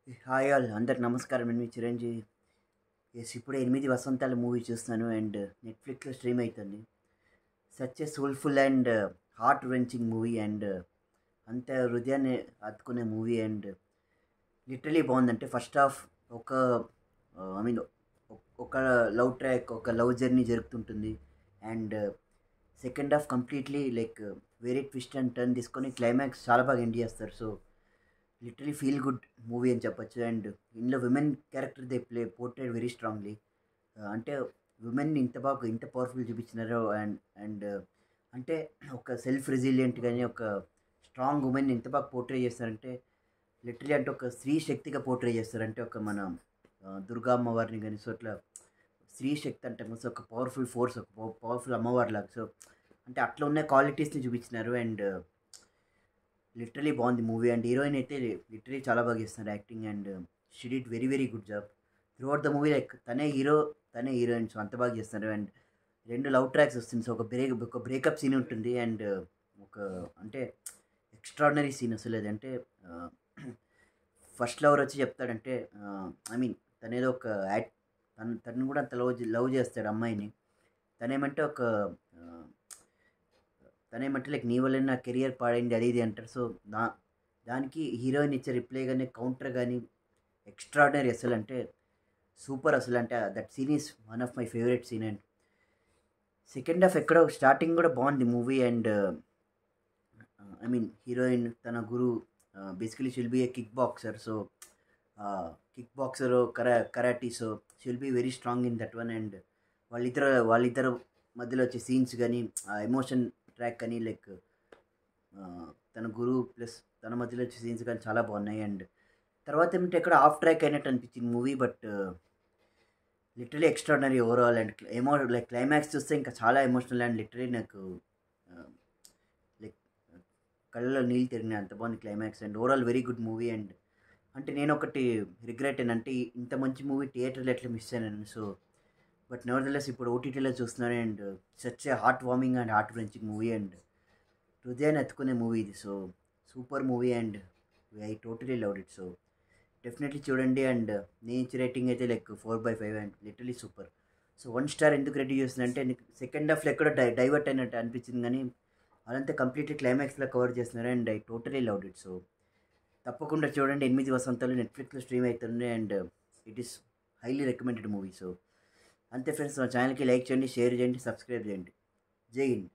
Hi all అందరికి నమస్కారం. నేను మీ చిరంజీవి. ఇప్పుడే 8 వసంతాల మూవీ చూస్తున్నాను అండ్ నెట్ఫ్లిక్స్లో స్ట్రీమ్ అవుతుంది. Such a soulful and heart wrenching movie and అంత హృదయాన్ని హత్తుకునే మూవీ అండ్ లిటరలీ బాగుంది. అంటే ఫస్ట్ హాఫ్ ఒక ఐ మీన్ ఒక లవ్ ట్రాక్, ఒక లవ్ జర్నీ జరుగుతుంటుంది. And second half completely like very twist and turn తీసుకొని క్లైమాక్స్ చాలా బాగా ఎండ్ చేస్తారు. So literally feel good movie అని చెప్పొచ్చు. అండ్ ఇందులో women character they portrait very strongly. అంటే విమెన్ ఇంత బాగా ఇంత పవర్ఫుల్ చూపించినారో అండ్ అండ్ అంటే ఒక సెల్ఫ్ రెసిలియంట్ కానీ ఒక స్ట్రాంగ్ ఉమెన్ ఎంత బాగా పోర్ట్రే చేస్తారంటే లిటరలీ అంటే ఒక స్త్రీ శక్తిగా పోర్ట్రే చేస్తారంటే ఒక మన దుర్గా అమ్మవారిని కానీ సో అట్లా స్త్రీ శక్తి అంటే సో ఒక పవర్ఫుల్ ఫోర్స్, ఒక పవర్ఫుల్ అమ్మవారి లాగా. సో అంటే అట్లా ఉన్న క్వాలిటీస్ని చూపించినారు అండ్ లిటరలీ బాగుంది మూవీ. అండ్ హీరోయిన్ అయితే లిటరలీ చాలా బాగా చేస్తున్నారు acting and she did very very good job through out the movie. Like తనే హీరో, తనే హీరోయిన్, సో అంత బాగా చేస్తున్నారు. అండ్ రెండు లవ్ ట్రాక్స్ వస్తుంది. సో ఒక బ్రేకప్ సీన్ ఉంటుంది అండ్ ఒక అంటే ఎక్స్ట్రాడినరీ సీన్ అసలు అది. అంటే ఫస్ట్ లవర్ వచ్చి చెప్తాడంటే ఐ మీన్ తనేదో ఒక తను కూడా అంత లవ్ చేస్తాడు అమ్మాయిని. తనేమంటే ఒక తనేమంటే లైక్ నీ వల్ల నా కెరియర్ పాడైంది అది ఇది అంటారు. సో దానికి హీరోయిన్ ఇచ్చే రిప్లై కానీ కౌంటర్ కానీ ఎక్స్ట్రాడినరీ అసలు. అంటే సూపర్ అసలు. అంటే that scene is one of my favourite scene. And second half ఎక్కడో స్టార్టింగ్ కూడా బాగుంది movie. And I mean heroine తన గురు basically she'll be a kickboxer. So kickboxer karate. So she'll be very strong in that one. And వాళ్ళిద్దరు మధ్యలో వచ్చే scenes కానీ emotion track కానీ లైక్ తన గురువు ప్లస్ తన మధ్యలో వచ్చే సీన్స్ కానీ చాలా బాగున్నాయి. అండ్ తర్వాత ఏమంటే ఎక్కడ ఆఫ్ ట్రాక్ అయినట్టు అనిపించింది movie, but literally extraordinary overall. And like climax చూస్తే ఇంకా చాలా ఎమోషనల్ అండ్ లిటరలీ నాకు లైక్ కళ్ళలో నీళ్ళు తిరిగినాయి, అంత బాగుంది climax. And overall very good movie. And అంటే నేను ఒకటి రిగ్రెట్ ఏంటంటే ఇంత మంచి మూవీ థియేటర్లో ఎట్లా మిస్ అయ్యాను. సో బట్ నెవర్దలెస్ ఇప్పుడు ఓటీటీలో చూస్తున్నాను. And such a heart warming and heart wrenching movie and హృదయాన్ని ఎత్తుకునే మూవీ ఇది. So super movie and I totally loved it. So definitely చూడండి. అండ్ నేను ఇచ్చే రేటింగ్ అయితే like 4/5 and literally super. So 1 star ఎందుకు రేటింగ్ చేస్తుందంటే సెకండ్ హాఫ్లో ఎక్కడో డైవర్ట్ అయినట్టు అనిపించింది, కానీ అదంతా కంప్లీట్లీ క్లైమాక్స్లో కవర్ చేస్తున్నారు and I totally loved it. So తప్పకుండా చూడండి. 8 వసంతాలు నెట్ఫ్లిక్స్లో స్ట్రీమ్ అవుతుంది and it is highly recommended movie. So అంతే ఫ్రెండ్స్, మా ఛానల్కి లైక్ చేయండి, షేర్ చేయండి, సబ్స్క్రైబ్ చేయండి. జై హింద్.